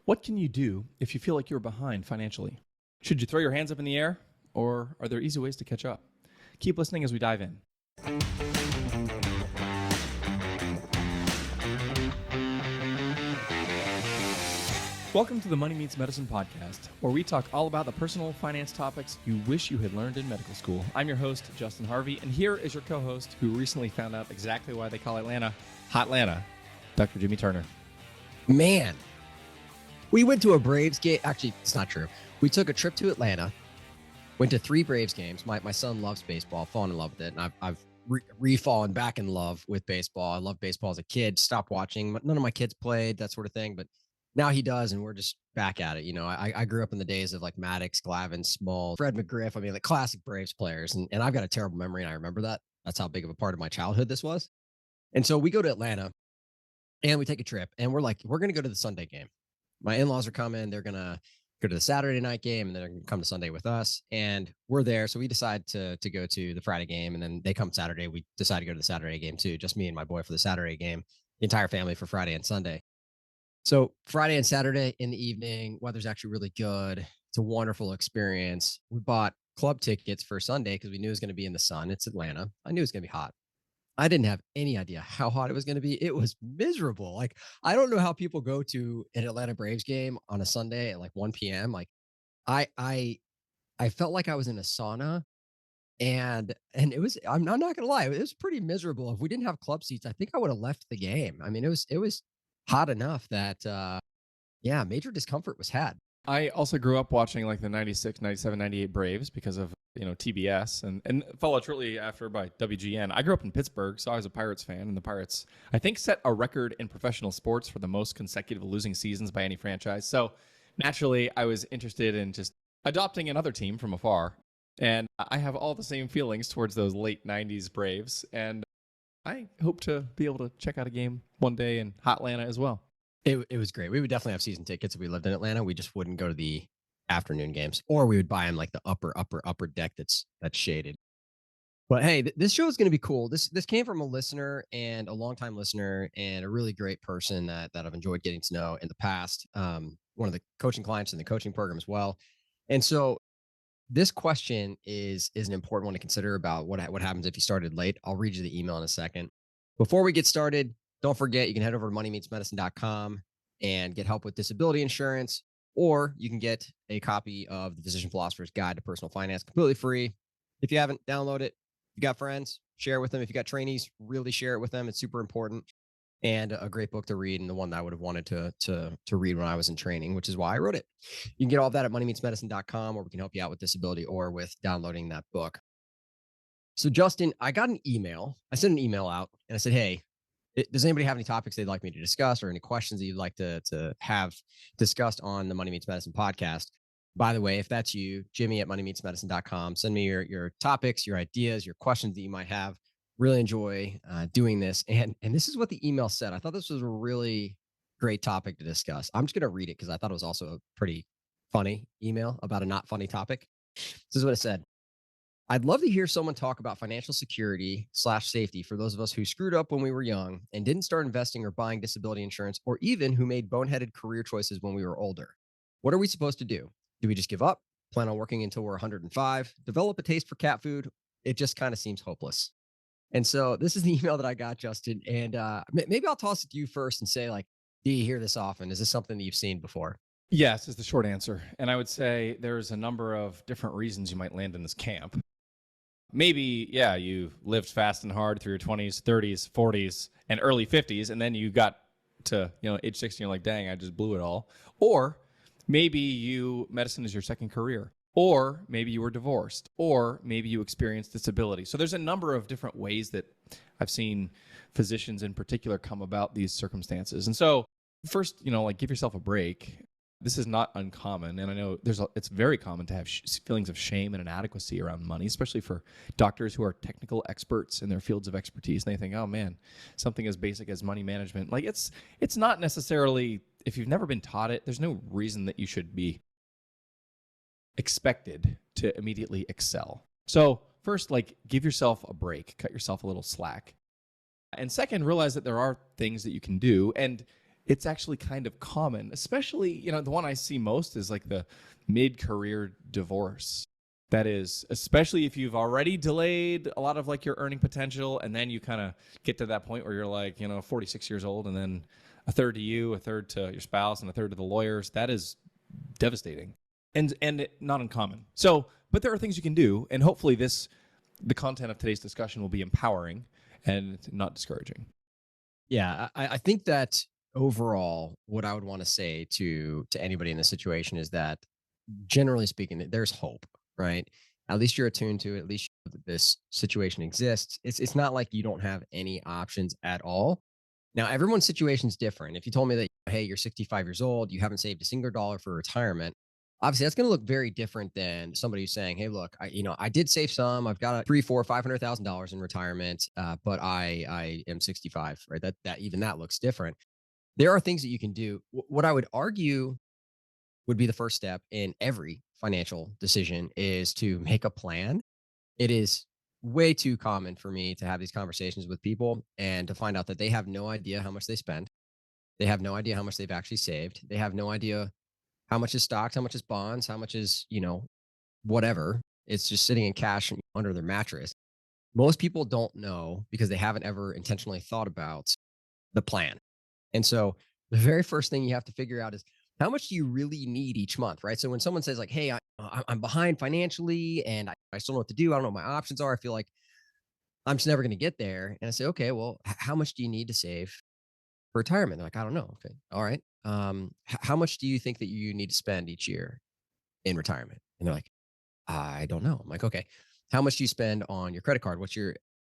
What can you do if you feel like you're behind financially? Should you throw your hands up in the air, or are there easy ways to catch up? Keep listening as we dive in. Welcome to the Money Meets Medicine podcast, where we talk all about the personal finance topics you wish you had learned in medical school. I'm your host, Justin Harvey, and here is your co-host who recently found out exactly why they call Atlanta Hotlanta, Dr. Jimmy Turner. Man, we went to a Braves game. Actually, it's not true. We took a trip to Atlanta, went to 3 Braves games. My son loves baseball, fallen in love with it. And I've re-fallen back in love with baseball. I loved baseball as a kid, stopped watching. None of my kids played, that sort of thing. But now he does, and we're just back at it. You know, I grew up in the days of like Maddox, Glavine, Small, Fred McGriff. I mean, like classic Braves players. And I've got a terrible memory, and I remember that. That's how big of a part of my childhood this was. And so we go to Atlanta, and we take a trip, and we're like, we're going to go to the Sunday game. My in-laws are coming. They're going to go to the Saturday night game, and then they're going to come to Sunday with us. And we're there. So we decide to go to the Friday game, and then they come Saturday. We decide to go to the Saturday game too, just me and my boy for the Saturday game, the entire family for Friday and Sunday. So Friday and Saturday in the evening, weather's actually really good. It's a wonderful experience. We bought club tickets for Sunday because we knew it was going to be in the sun. It's Atlanta. I knew it was going to be hot. I didn't have any idea how hot it was going to be. It was miserable. Like, I don't know how people go to an Atlanta Braves game on a Sunday at like 1 p.m. Like, I felt like I was in a sauna, and it was. I'm not gonna lie, it was pretty miserable. If we didn't have club seats, I think I would have left the game. I mean, it was hot enough that yeah, major discomfort was had. I also grew up watching like the 96, 97, 98 Braves because of, TBS and followed shortly after by WGN. I grew up in Pittsburgh, so I was a Pirates fan, and the Pirates, I think, set a record in professional sports for the most consecutive losing seasons by any franchise. So naturally, I was interested in just adopting another team from afar. And I have all the same feelings towards those late 90s Braves. And I hope to be able to check out a game one day in Hotlanta as well. It was great. We would definitely have season tickets if we lived in Atlanta. We just wouldn't go to the afternoon games, or we would buy them like the upper deck that's shaded. But hey, this show is going to be cool. This came from a listener, and a longtime listener, and a really great person that I've enjoyed getting to know in the past. One of the coaching clients in the coaching program as well. And so this question is an important one to consider about what happens if you started late. I'll read you the email in a second. Before we get started, don't forget, you can head over to moneymeetsmedicine.com and get help with disability insurance, or you can get a copy of the Physician Philosopher's Guide to Personal Finance completely free. If you haven't, download it. If you got friends, share it with them. If you got trainees, really share it with them. It's super important, and a great book to read, and the one that I would have wanted to read when I was in training, which is why I wrote it. You can get all of that at moneymeetsmedicine.com, where we can help you out with disability or with downloading that book. So Justin, I got an email. I sent an email out, and I said, hey, does anybody have any topics they'd like me to discuss, or any questions that you'd like to have discussed on the Money Meets Medicine podcast? By the way, if that's you, Jimmy at moneymeetsmedicine.com, send me your topics, your ideas, your questions that you might have. Really enjoy doing this. And this is what the email said. I thought this was a really great topic to discuss. I'm just going to read it because I thought it was also a pretty funny email about a not funny topic. This is what it said. I'd love to hear someone talk about financial security/safety for those of us who screwed up when we were young and didn't start investing or buying disability insurance, or even who made boneheaded career choices when we were older. What are we supposed to do? Do we just give up, plan on working until we're 105, develop a taste for cat food? It just kind of seems hopeless. And so this is the email that I got, Justin. And maybe I'll toss it to you first and say, like, do you hear this often? Is this something that you've seen before? Yes, is the short answer. And I would say there's a number of different reasons you might land in this camp. Maybe, yeah, you lived fast and hard through your 20s, 30s, 40s, and early 50s, and then you got to, age 60, and you're like, dang, I just blew it all. Or maybe medicine is your second career. Or maybe you were divorced. Or maybe you experienced disability. So there's a number of different ways that I've seen physicians in particular come about these circumstances. And so first, give yourself a break. This is not uncommon, and I know it's very common to have feelings of shame and inadequacy around money, especially for doctors who are technical experts in their fields of expertise. And they think, oh man, something as basic as money management, like it's not necessarily, if you've never been taught it, there's no reason that you should be expected to immediately excel. So first, give yourself a break, cut yourself a little slack. And second, realize that there are things that you can do. And it's actually kind of common, especially, the one I see most is like the mid-career divorce. That is, especially if you've already delayed a lot of like your earning potential, and then you kind of get to that point where you're like, 46 years old, and then a third to you, a third to your spouse, and a third to the lawyers. That is devastating and not uncommon. So, but there are things you can do, and hopefully the content of today's discussion will be empowering and not discouraging. Yeah, I think that overall, what I would want to say to anybody in this situation is that, generally speaking, there's hope, right? At least you're attuned to it. At least you know that this situation exists. It's not like you don't have any options at all. Now, everyone's situation is different. If you told me that, hey, you're 65 years old, you haven't saved a single dollar for retirement, obviously that's going to look very different than somebody who's saying, hey, look, I did save some. I've got a three, four, $500,000 in retirement, but I am 65, right? That even that looks different. There are things that you can do. What I would argue would be the first step in every financial decision is to make a plan. It is way too common for me to have these conversations with people and to find out that they have no idea how much they spend. They have no idea how much they've actually saved. They have no idea how much is stocks, how much is bonds, how much is, whatever. It's just sitting in cash under their mattress. Most people don't know because they haven't ever intentionally thought about the plan. And so the very first thing you have to figure out is how much do you really need each month, right? So when someone says like, "Hey, I'm behind financially, and I still don't know what to do. I don't know what my options are. I feel like I'm just never going to get there." And I say, "Okay, well, how much do you need to save for retirement?" They're like, "I don't know." Okay, all right. How much do you think that you need to spend each year in retirement? And they're like, "I don't know." I'm like, "Okay, how much do you spend on your credit card? What's your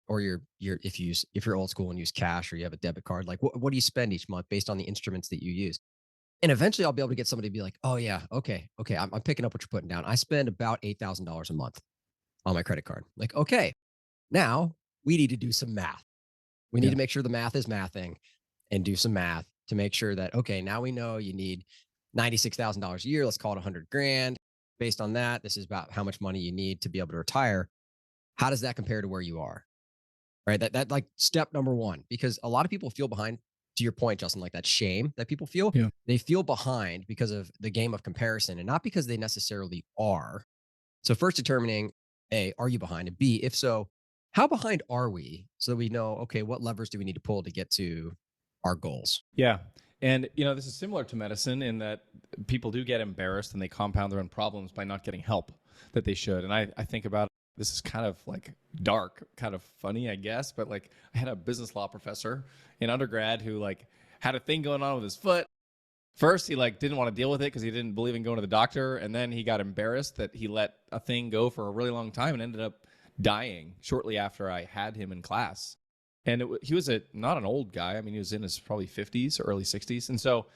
or your if you're old school and use cash or you have a debit card, like what do you spend each month based on the instruments that you use?" And eventually I'll be able to get somebody to be like, "Oh yeah, okay, okay, I'm picking up what you're putting down. I spend about $8,000 a month on my credit card." Like, okay, now we need to do some math. We need Yeah. to make sure the math is mathing and do some math to make sure that, okay, now we know you need $96,000 a year. Let's call it 100 grand. Based on that, this is about how much money you need to be able to retire. How does that compare to where you are? Right. That like step number one, because a lot of people feel behind, to your point, Justin, like that shame that people feel. Yeah. They feel behind because of the game of comparison and not because they necessarily are. So first determining, A, are you behind? And B, if so, how behind are we? So that we know, okay, what levers do we need to pull to get to our goals? Yeah. And, this is similar to medicine in that people do get embarrassed and they compound their own problems by not getting help that they should. And I think about this is kind of like dark, kind of funny, I guess. But like I had a business law professor in undergrad who like had a thing going on with his foot. First, he like didn't want to deal with it because he didn't believe in going to the doctor. And then he got embarrassed that he let a thing go for a really long time and ended up dying shortly after I had him in class. And he was not an old guy. I mean, he was in his probably 50s or early 60s. And so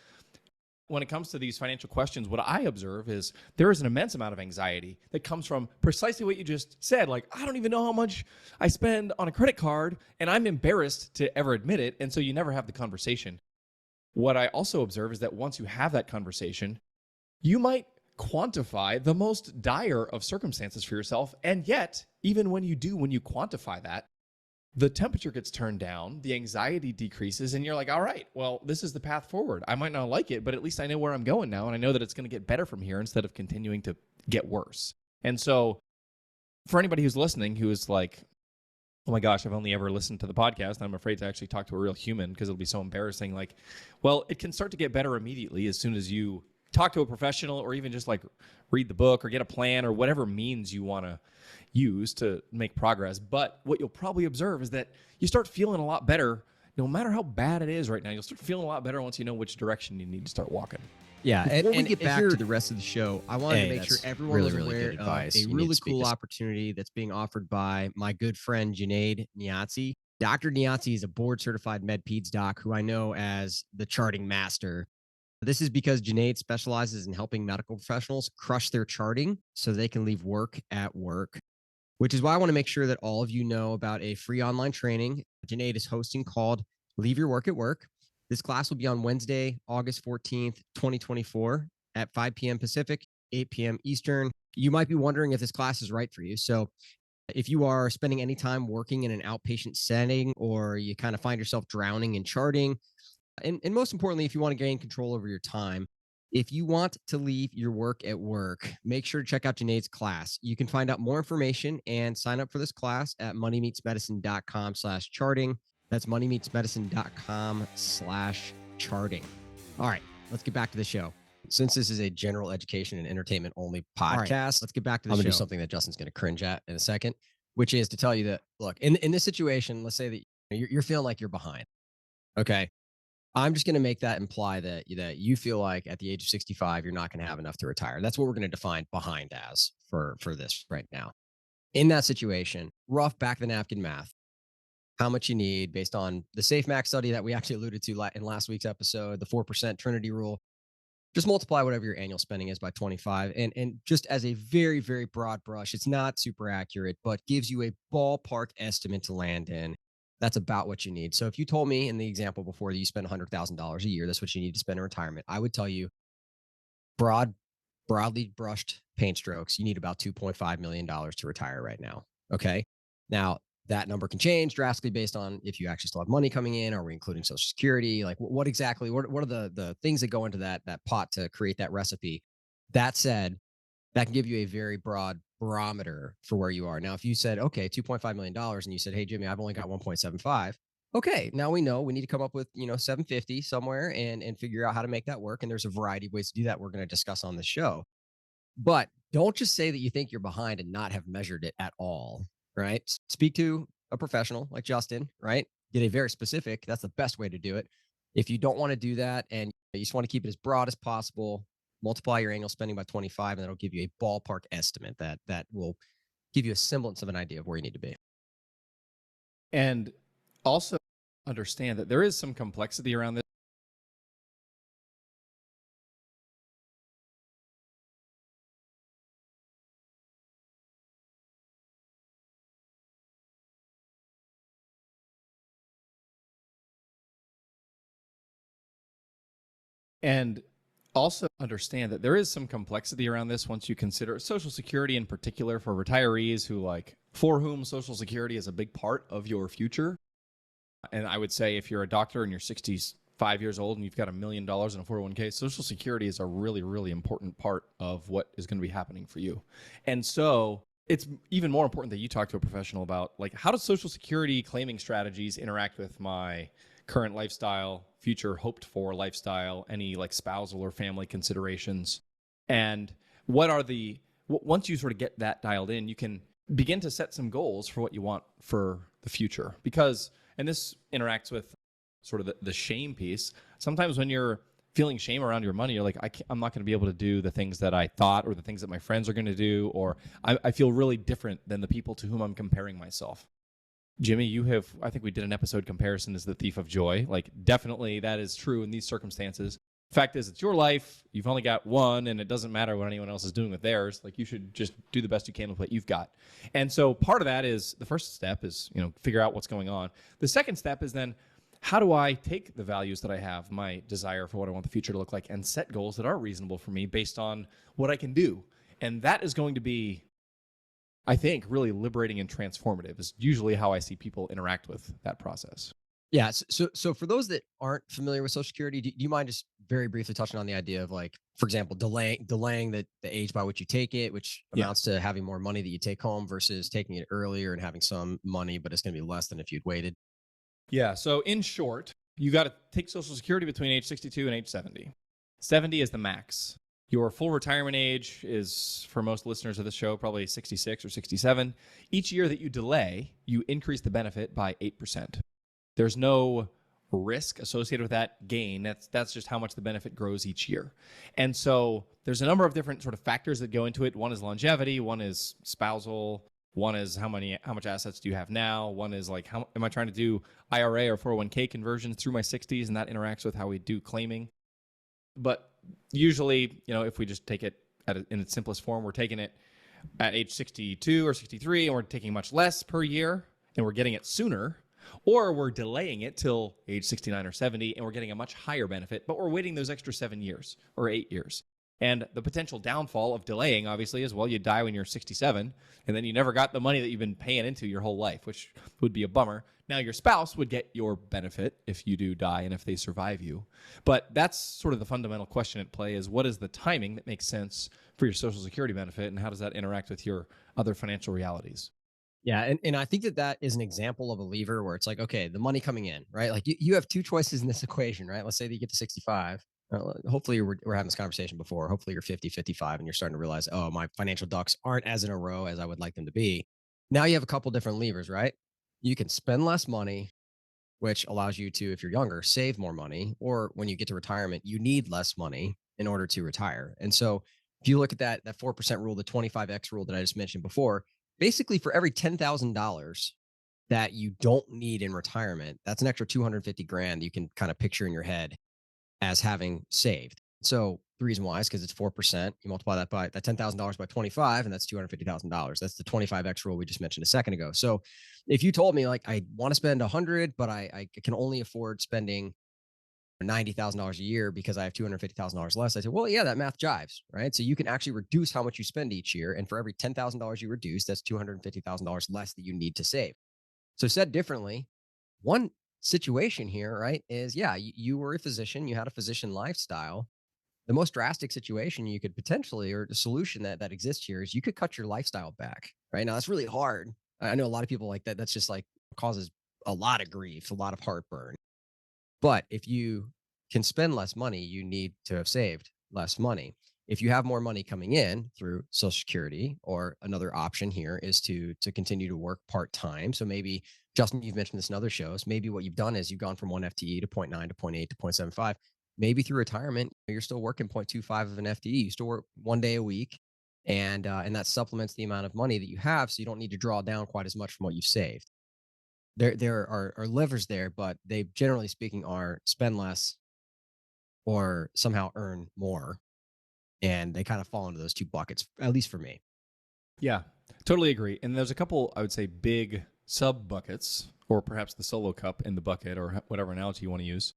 when it comes to these financial questions, what I observe is there is an immense amount of anxiety that comes from precisely what you just said. Like, I don't even know how much I spend on a credit card, and I'm embarrassed to ever admit it. And so you never have the conversation. What I also observe is that once you have that conversation, you might quantify the most dire of circumstances for yourself. And yet, even when you quantify that, the temperature gets turned down, the anxiety decreases, and you're like, all right, well, this is the path forward. I might not like it, but at least I know where I'm going now, and I know that it's going to get better from here instead of continuing to get worse. And so for anybody who's listening who is like, oh my gosh, I've only ever listened to the podcast, and I'm afraid to actually talk to a real human because it'll be so embarrassing. Like, well, it can start to get better immediately as soon as you talk to a professional or even just like read the book or get a plan or whatever means you want to use to make progress. But what you'll probably observe is that you start feeling a lot better no matter how bad it is right now. You'll start feeling a lot better once you know which direction you need to start walking. Yeah. Before we And get if back you're- to the rest of the show, I wanted Hey, to make sure that's everyone really, was really aware good of advice. a You need to really speak cool to- opportunity that's being offered by my good friend Junaid Niazi. Dr. Niazi is a board certified med peds doc who I know as the charting master. This is because Junaid specializes in helping medical professionals crush their charting so they can leave work at work, which is why I want to make sure that all of you know about a free online training Junaid is hosting called Leave Your Work at Work. This class will be on Wednesday, August 14th, 2024 at 5 p.m. Pacific, 8 p.m. Eastern. You might be wondering if this class is right for you. So if you are spending any time working in an outpatient setting or you kind of find yourself drowning in charting, And most importantly, if you want to gain control over your time, if you want to leave your work at work, make sure to check out Junaid's class. You can find out more information and sign up for this class at moneymeetsmedicine.com/charting. That's moneymeetsmedicine.com/charting. All right, let's get back to the show. Since this is a general education and entertainment only podcast, let's get back to the I'm show. gonna do something that Justin's gonna cringe at in a second, which is to tell you that look, in this situation, let's say that you're feeling like you're behind. Okay. I'm just going to make that imply that you feel like at the age of 65 you're not going to have enough to retire. That's what we're going to define behind as for this right now. In that situation, rough back the napkin math, how much you need based on the Safe Max study that we actually alluded to in last week's episode, the 4% Trinity rule. Just multiply whatever your annual spending is by 25. And just as a very, very broad brush, it's not super accurate, but gives you a ballpark estimate to land in. That's about what you need. So if you told me in the example before that you spend $100,000 a year, that's what you need to spend in retirement, I would tell you broadly brushed paint strokes, you need about $2.5 million to retire right now. Okay. Now, that number can change drastically based on if you actually still have money coming in. Are we including Social Security? Like what exactly, what are the things that go into that pot to create that recipe? That said, that can give you a very broad barometer for where you are. Now, if you said, okay, $2.5 million and you said, hey, Jimmy, I've only got 1.75. Okay, now we know we need to come up with, 750 somewhere and figure out how to make that work. And there's a variety of ways to do that we're going to discuss on the show. But don't just say that you think you're behind and not have measured it at all, right? Speak to a professional like Justin, right? Get a very specific. That's the best way to do it. If you don't want to do that and you just want to keep it as broad as possible, multiply your annual spending by 25, and that'll give you a ballpark estimate that will give you a semblance of an idea of where you need to be. And also understand that there is some complexity around this. And also understand that there is some complexity around this once you consider Social Security in particular for retirees for whom Social Security is a big part of your future. And I would say if you're a doctor and you're 65 years old and you've got $1 million in a 401k, Social Security is a really, really important part of what is going to be happening for you. And so it's even more important that you talk to a professional about how does Social Security claiming strategies interact with my current lifestyle, future hoped for lifestyle, any spousal or family considerations. And once you sort of get that dialed in, you can begin to set some goals for what you want for the future. Because, and this interacts with sort of the shame piece. Sometimes when you're feeling shame around your money, you're like, I'm not going to be able to do the things that I thought or the things that my friends are going to do, or I feel really different than the people to whom I'm comparing myself. Jimmy, I think we did an episode comparison is the thief of joy. Definitely that is true in these circumstances. The fact is, it's your life. You've only got one, and it doesn't matter what anyone else is doing with theirs. You should just do the best you can with what you've got. And so part of that is, the first step is, figure out what's going on. The second step is then, how do I take the values that I have, my desire for what I want the future to look like, and set goals that are reasonable for me based on what I can do? And that is going to be, I think, really liberating and transformative is usually how I see people interact with that process. Yeah. So for those that aren't familiar with Social Security, do you mind just very briefly touching on the idea of for example, delaying the age by which you take it, which amounts to having more money that you take home versus taking it earlier and having some money, but it's going to be less than if you'd waited? Yeah. So in short, you got to take Social Security between age 62 and age 70. 70 is the max. Your full retirement age is, for most listeners of the show, probably 66 or 67. Each year that you delay, you increase the benefit by 8%. There's no risk associated with that gain. That's just how much the benefit grows each year. And so there's a number of different sort of factors that go into it. One is longevity, one is spousal, one is how much assets do you have now, one is how am I trying to do IRA or 401k conversions through my 60s, and that interacts with how we do claiming. But usually, if we just take it in its simplest form, we're taking it at age 62 or 63, and we're taking much less per year, and we're getting it sooner, or we're delaying it till age 69 or 70, and we're getting a much higher benefit, but we're waiting those extra 7 years or 8 years. And the potential downfall of delaying, obviously, is, well, you die when you're 67, and then you never got the money that you've been paying into your whole life, which would be a bummer. Now, your spouse would get your benefit if you do die and if they survive you. But that's sort of the fundamental question at play, is what is the timing that makes sense for your Social Security benefit, and how does that interact with your other financial realities? Yeah, and I think that that is an example of a lever where it's like, okay, the money coming in, right? Like you have two choices in this equation, right? Let's say that you get to 65. Hopefully we're having this conversation before. Hopefully you're 50, 55, and you're starting to realize, oh, my financial ducks aren't as in a row as I would like them to be. Now you have a couple different levers, right? You can spend less money, which allows you to, if you're younger, save more money. Or when you get to retirement, you need less money in order to retire. And so if you look at that 4% rule, the 25X rule that I just mentioned before, basically for every $10,000 that you don't need in retirement, that's an extra 250 grand you can kind of picture in your head as having saved. So the reason why is because it's 4%. You multiply that by that $10,000 by 25, and that's $250,000. That's the 25X rule we just mentioned a second ago. So if you told me like I want to spend 100, but I can only afford spending $90,000 a year because I have $250,000 less, I said, well, yeah, that math jives, right? So you can actually reduce how much you spend each year, and for every $10,000 you reduce, that's $250,000 less that you need to save. So said differently, one situation here, right, is yeah, you were a physician, you had a physician lifestyle. The most drastic situation you could potentially, or the solution that exists here, is you could cut your lifestyle back. Right now, that's really hard. I know a lot of people like that. That's just like causes a lot of grief, a lot of heartburn. But if you can spend less money, you need to have saved less money. If you have more money coming in through Social Security, or another option here is to continue to work part time. So maybe, Justin, you've mentioned this in other shows. Maybe what you've done is you've gone from one FTE to point 0.9 to point 0.8 to 0.75. Maybe through retirement, you're still working 0.25 of an FTE. You still work 1 day a week, and that supplements the amount of money that you have, so you don't need to draw down quite as much from what you've saved. There are levers there, but they, generally speaking, are spend less or somehow earn more, and they kind of fall into those two buckets, at least for me. Yeah, totally agree. And there's a couple, I would say, big sub buckets, or perhaps the solo cup in the bucket, or whatever analogy you want to use.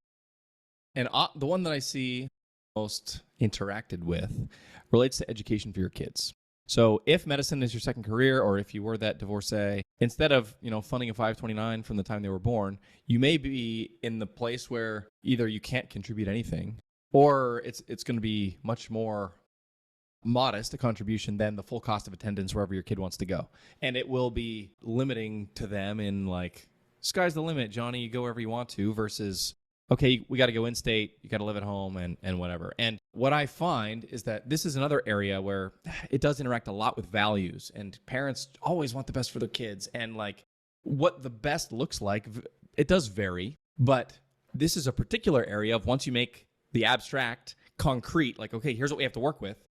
And the one that I see most interacted with relates to education for your kids. So if medicine is your second career, or if you were that divorcee, instead of funding a 529 from the time they were born, you may be in the place where either you can't contribute anything, or it's going to be much more modest a contribution than the full cost of attendance wherever your kid wants to go. And it will be limiting to them in like, sky's the limit, Johnny, you go wherever you want to, versus, okay, we got to go in state, you got to live at home, and whatever. And what I find is that this is another area where it does interact a lot with values, and parents always want the best for their kids. And like what the best looks like, it does vary, but this is a particular area of, once you make the abstract concrete, like, okay, here's what we have to work with,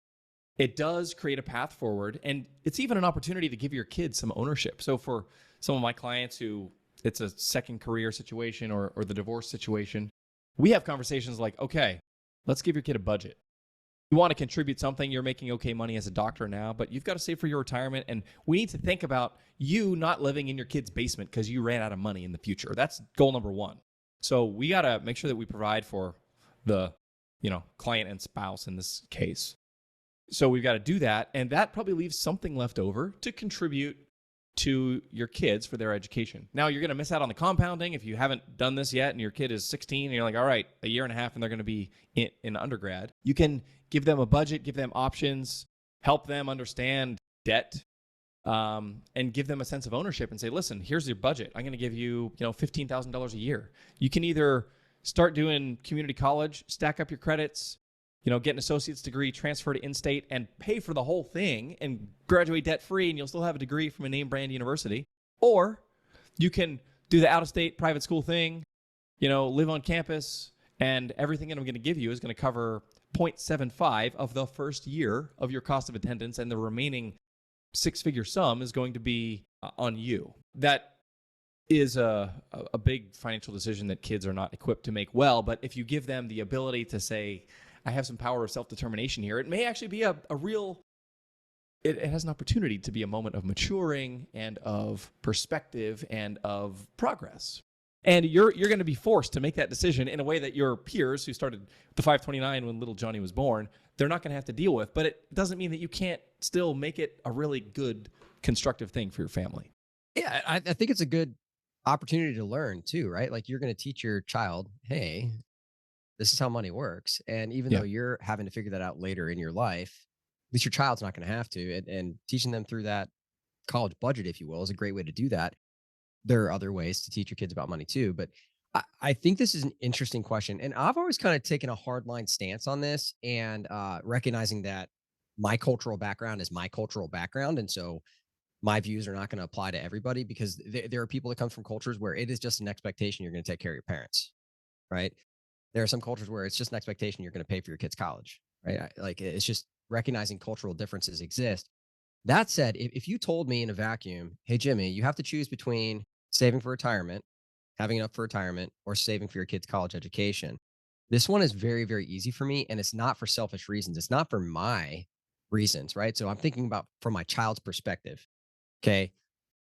it does create a path forward. And it's even an opportunity to give your kids some ownership. So for some of my clients who it's a second career situation, or the divorce situation, we have conversations like, okay, let's give your kid a budget. You want to contribute something, you're making okay money as a doctor now, but you've got to save for your retirement. And we need to think about you not living in your kid's basement because you ran out of money in the future. That's goal number one. So we got to make sure that we provide for the client and spouse in this case. So we've got to do that. And that probably leaves something left over to contribute to your kids for their education. Now, you're going to miss out on the compounding if you haven't done this yet and your kid is 16 and you're like, all right, a year and a half and they're going to be in undergrad. You can give them a budget, give them options, help them understand debt, and give them a sense of ownership and say, listen, here's your budget. I'm going to give you, $15,000 a year. You can either start doing community college, stack up your credits, get an associate's degree, transfer to in-state, and pay for the whole thing and graduate debt-free, and you'll still have a degree from a name-brand university. Or you can do the out-of-state private school thing, live on campus, and everything that I'm going to give you is going to cover 0.75 of the first year of your cost of attendance, and the remaining six-figure sum is going to be on you. That is a big financial decision that kids are not equipped to make well, but if you give them the ability to say, I have some power of self-determination here, it may actually be a real, it has an opportunity to be a moment of maturing and of perspective and of progress. And you're going to be forced to make that decision in a way that your peers who started the 529 when little Johnny was born, they're not going to have to deal with. But it doesn't mean that you can't still make it a really good, constructive thing for your family. Yeah, I think it's a good opportunity to learn too, right? Like you're going to teach your child, hey, this is how money works. And even Yeah. though you're having to figure that out later in your life, at least your child's not going to have to. And teaching them through that college budget, if you will, is a great way to do that. There are other ways to teach your kids about money too. But I think this is an interesting question. And I've always kind of taken a hardline stance on this and recognizing that my cultural background is my cultural background. And so my views are not going to apply to everybody because there are people that come from cultures where it is just an expectation you're going to take care of your parents, right? There are some cultures where it's just an expectation you're going to pay for your kids' college, right? Like it's just recognizing cultural differences exist. That said, if you told me in a vacuum, hey, Jimmy, you have to choose between saving for retirement, having enough for retirement, or saving for your kids' college education, this one is very, very easy for me. And it's not for selfish reasons. It's not for my reasons, right? So I'm thinking about from my child's perspective. Okay.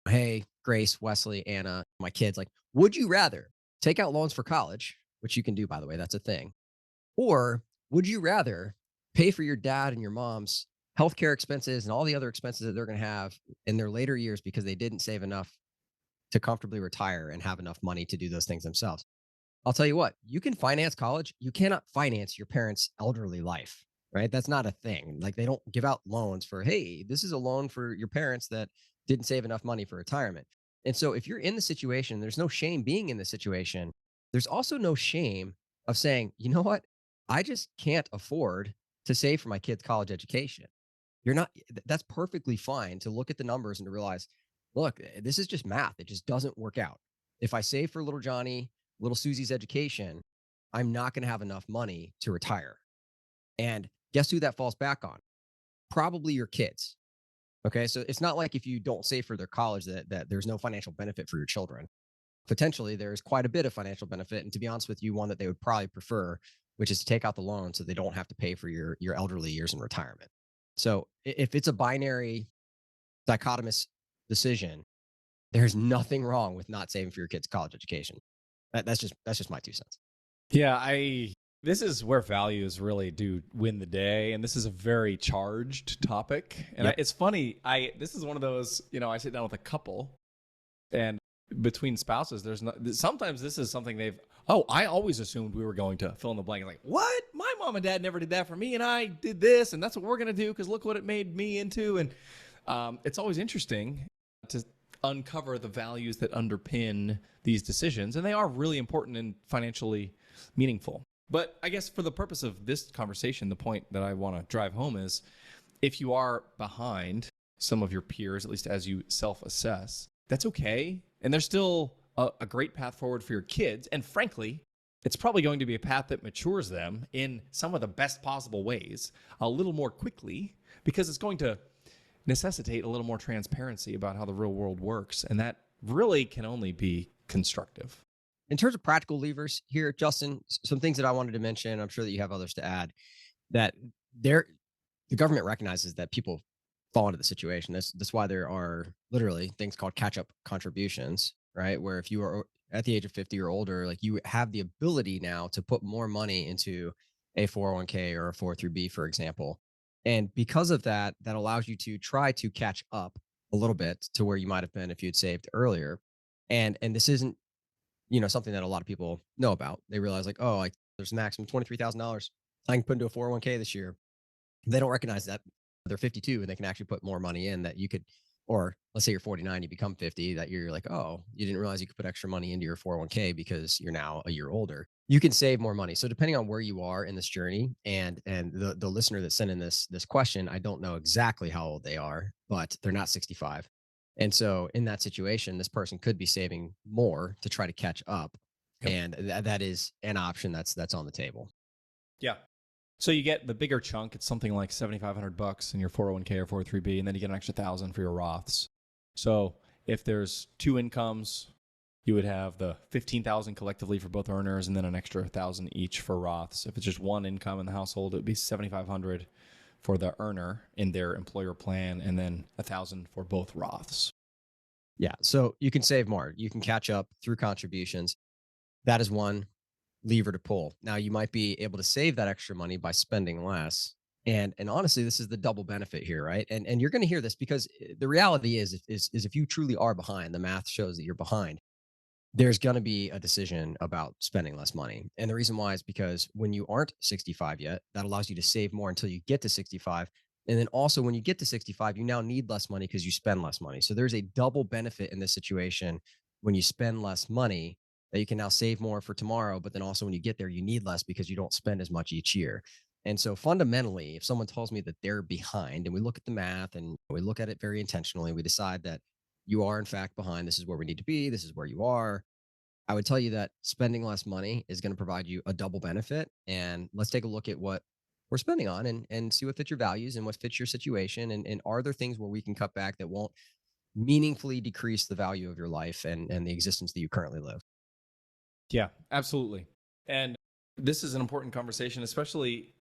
Hey, Grace, Wesley, Anna, my kids, like, would you rather take out loans for college, which you can do, by the way, that's a thing, or would you rather pay for your dad and your mom's healthcare expenses and all the other expenses that they're going to have in their later years because they didn't save enough to comfortably retire and have enough money to do those things themselves? I'll tell you what, you can finance college. You cannot finance your parents' elderly life, right? That's not a thing. Like they don't give out loans for, hey, this is a loan for your parents that didn't save enough money for retirement. And so if you're in the situation, there's no shame being in the situation. There's also no shame of saying, you know what? I just can't afford to save for my kid's college education. You're not, that's perfectly fine to look at the numbers and to realize, look, this is just math. It just doesn't work out. If I save for little Johnny, little Susie's education, I'm not going to have enough money to retire. And guess who that falls back on? Probably your kids. Okay. So it's not like if you don't save for their college that there's no financial benefit for your children. Potentially there's quite a bit of financial benefit. And to be honest with you, one that they would probably prefer, which is to take out the loan so they don't have to pay for your elderly years in retirement. So if it's a binary dichotomous decision, there's nothing wrong with not saving for your kids' college education. That's just my 2 cents. Yeah, this is where values really do win the day, and this is a very charged topic. And Yep. it's funny, this is one of those, I sit down with a couple, and between spouses, sometimes this is something I always assumed we were going to fill in the blank. Like, what? My mom and dad never did that for me, and I did this, and that's what we're going to do because look what it made me into. And it's always interesting to uncover the values that underpin these decisions, and they are really important and financially meaningful. But I guess for the purpose of this conversation, the point that I want to drive home is if you are behind some of your peers, at least as you self-assess, that's okay. And there's still a great path forward for your kids. And frankly, it's probably going to be a path that matures them in some of the best possible ways a little more quickly because it's going to necessitate a little more transparency about how the real world works. And that really can only be constructive. In terms of practical levers here, Justin, some things that I wanted to mention, I'm sure that you have others to add, that the government recognizes that people fall into the situation. That's why there are literally things called catch-up contributions, right? Where if you are at the age of 50 or older, like you have the ability now to put more money into a 401k or a 403b, for example. And because of that, that allows you to try to catch up a little bit to where you might have been if you'd saved earlier. And this isn't, something that a lot of people know about. They realize like, oh, like there's a maximum $23,000 I can put into a 401k this year. They don't recognize that they're 52 and they can actually put more money in that you could, or let's say you're 49, you become 50, that you're like, oh, you didn't realize you could put extra money into your 401k because you're now a year older. You can save more money. So depending on where you are in this journey and the listener that sent in this question, I don't know exactly how old they are, but they're not 65. And so in that situation, this person could be saving more to try to catch up. Yep. And that is an option that's on the table. Yeah. So you get the bigger chunk. It's something like $7,500 in your 401k or 403b, and then you get an extra $1,000 for your Roths. So if there's two incomes, you would have the $15,000 collectively for both earners, and then an extra $1,000 each for Roths. If it's just one income in the household, it would be $7,500 for the earner in their employer plan, and then $1,000 for both Roths. Yeah. So you can save more. You can catch up through contributions. That is one lever to pull. Now you might be able to save that extra money by spending less. And honestly, this is the double benefit here, right? And you're going to hear this because the reality is if you truly are behind, the math shows that you're behind. There's going to be a decision about spending less money. And the reason why is because when you aren't 65 yet, that allows you to save more until you get to 65. And then also when you get to 65, you now need less money because you spend less money. So there's a double benefit in this situation when you spend less money that you can now save more for tomorrow. But then also when you get there, you need less because you don't spend as much each year. And so fundamentally, if someone tells me that they're behind and we look at the math and we look at it very intentionally, we decide that you are in fact behind. This is where we need to be. This is where you are. I would tell you that spending less money is going to provide you a double benefit. And let's take a look at what we're spending on and see what fits your values and what fits your situation. And are there things where we can cut back that won't meaningfully decrease the value of your life and the existence that you currently live? Yeah, absolutely. And this is an important conversation, especially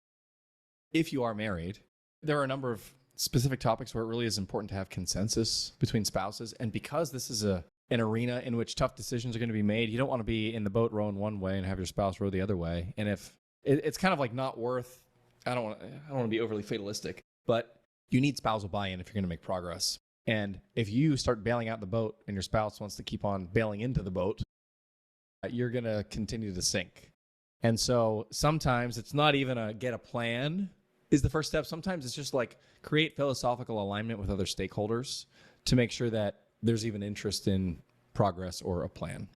if you are married. There are a number of specific topics where it really is important to have consensus between spouses. And because this is an arena in which tough decisions are going to be made, you don't want to be in the boat rowing one way and have your spouse row the other way. And if it's kind of like not worth, I don't want to be overly fatalistic, but you need spousal buy-in if you're going to make progress. And if you start bailing out the boat and your spouse wants to keep on bailing into the boat, you're going to continue to sink. And so sometimes it's not even get a plan is the first step. Sometimes it's just like create philosophical alignment with other stakeholders to make sure that there's even interest in progress or a plan.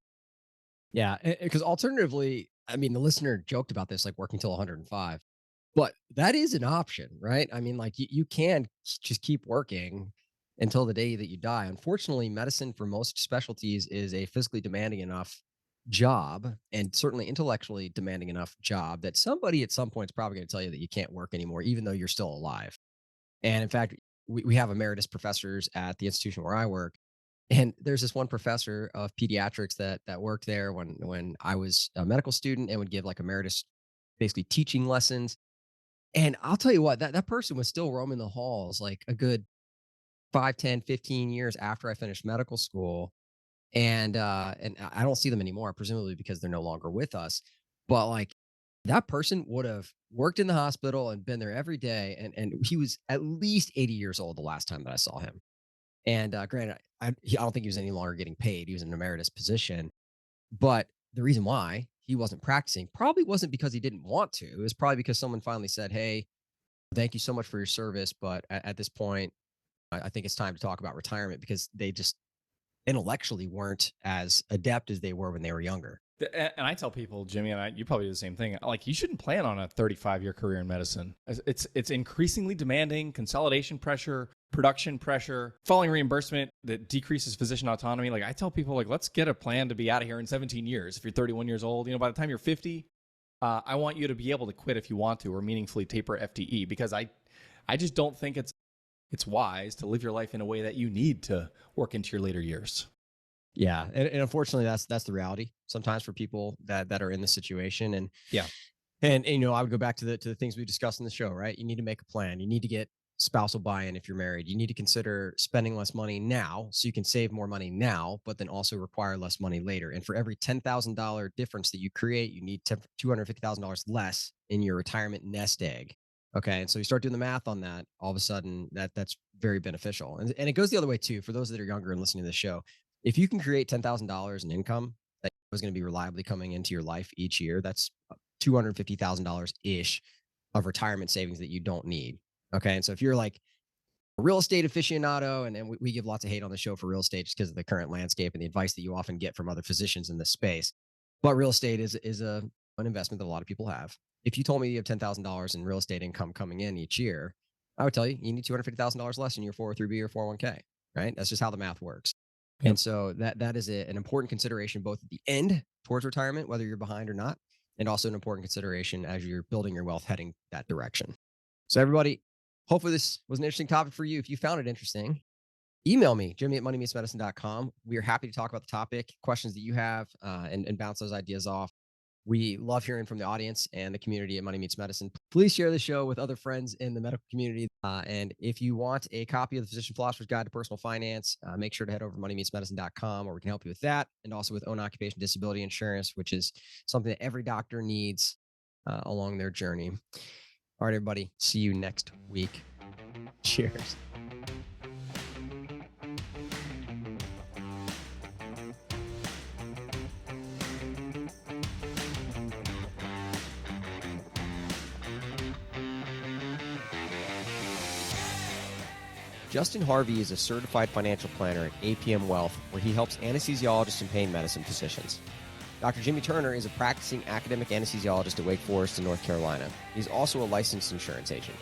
Yeah, because alternatively, I mean, the listener joked about this, like working till 105, but that is an option, right? I mean, like you can just keep working until the day that you die. Unfortunately, medicine for most specialties is a physically demanding enough job and certainly intellectually demanding enough job that somebody at some point is probably going to tell you that you can't work anymore, even though you're still alive. And in fact, we have emeritus professors at the institution where I work. And there's this one professor of pediatrics that worked there when I was a medical student and would give like emeritus basically teaching lessons. And I'll tell you what, that person was still roaming the halls like a good 5, 10, 15 years after I finished medical school. And I don't see them anymore, presumably because they're no longer with us. But like that person would have worked in the hospital and been there every day. And he was at least 80 years old the last time that I saw him. And granted, I don't think he was any longer getting paid. He was in an emeritus position. But the reason why he wasn't practicing probably wasn't because he didn't want to. It was probably because someone finally said, "Hey, thank you so much for your service, but at this point, I think it's time to talk about retirement," because they just intellectually weren't as adept as they were when they were younger. And I tell people, Jimmy, and you probably do the same thing. Like, you shouldn't plan on a 35-year career in medicine. It's increasingly demanding, consolidation pressure, production pressure, falling reimbursement that decreases physician autonomy. Like, I tell people, like, let's get a plan to be out of here in 17 years. If you're 31 years old, by the time you're 50, I want you to be able to quit if you want to, or meaningfully taper FTE, because I just don't think it's wise to live your life in a way that you need to work into your later years. Yeah, and unfortunately, that's the reality sometimes for people that are in this situation. And Yeah. and I would go back to the things we discussed in the show, right? You need to make a plan. You need to get spousal buy-in if you're married. You need to consider spending less money now so you can save more money now, but then also require less money later. And for every $10,000 difference that you create, you need $250,000 less in your retirement nest egg. Okay, and so you start doing the math on that. All of a sudden, that's very beneficial, and it goes the other way too. For those that are younger and listening to the show, if you can create $10,000 in income that was going to be reliably coming into your life each year, that's $250,000 ish of retirement savings that you don't need. Okay. And so if you're like a real estate aficionado, and we give lots of hate on the show for real estate just because of the current landscape and the advice that you often get from other physicians in this space. But real estate is an investment that a lot of people have. If you told me you have $10,000 in real estate income coming in each year, I would tell you you need $250,000 less in your 403b or 401k, right? That's just how the math works. Yep. And so that is an important consideration both at the end towards retirement, whether you're behind or not, and also an important consideration as you're building your wealth heading that direction. So everybody, hopefully this was an interesting topic for you. If you found it interesting, email me, Jimmy@moneymeetsmedicine.com. We are happy to talk about the topic, questions that you have, and bounce those ideas off. We love hearing from the audience and the community at Money Meets Medicine. Please share the show with other friends in the medical community. And if you want a copy of the Physician Philosopher's Guide to Personal Finance, make sure to head over to moneymeetsmedicine.com, where we can help you with that, and also with own occupation disability insurance, which is something that every doctor needs along their journey. All right, everybody. See you next week. Cheers. Justin Harvey is a certified financial planner at APM Wealth, where he helps anesthesiologists and pain medicine physicians. Dr. Jimmy Turner is a practicing academic anesthesiologist at Wake Forest in North Carolina. He's also a licensed insurance agent.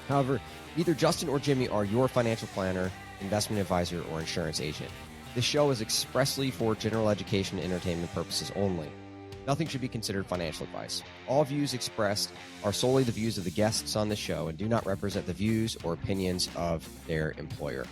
However, either Justin or Jimmy are your financial planner, investment advisor, or insurance agent. This show is expressly for general education and entertainment purposes only. Nothing should be considered financial advice. All views expressed are solely the views of the guests on the show and do not represent the views or opinions of their employer.